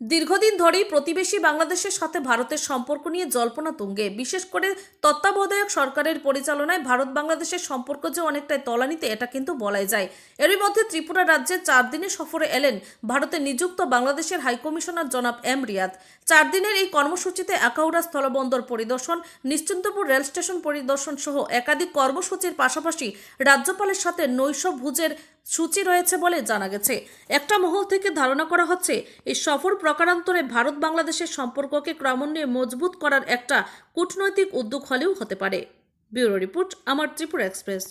দীর্ঘদিন ধরেই প্রতিবেশী বাংলাদেশের সাথে ভারতের সম্পর্ক নিয়ে জল্পনা তুঙ্গে। বিশেষ করে তত্ত্বাবধায়ক সরকারের পরিচালনায় ভারত বাংলাদেশের সম্পর্ক যে অনেকটাই তলানিতে, এটা কিন্তু বলাই যায়। এরই মধ্যে ত্রিপুরা রাজ্যে 4 দিনের সফরে এলেন ভারতে নিযুক্ত বাংলাদেশের হাইকমিশনার জনাব এম রিয়াদ। 4 দিনের এই কর্মসূচিতে আখাউড়া স্থলবন্দর পরিদর্শন, নিশ্চিন্তপুর রেল স্টেশন পরিদর্শন সহ একাধিক কর্মসূচির পাশাপাশি রাজ্যপালের সাথে নৈশ ভোজের সূচি রয়েছে বলে জানা গেছে। একটা মহল থেকে ধারণা করা হচ্ছে এই সফর প্রকারান্তরে ভারত বাংলাদেশের সম্পর্ককে ক্রমান্বয়ে মজবুত করার একটা কূটনৈতিক উদ্যোগ হলেও হতে পারে। ব্যুরো রিপোর্ট, আমার ত্রিপুরা এক্সপ্রেস।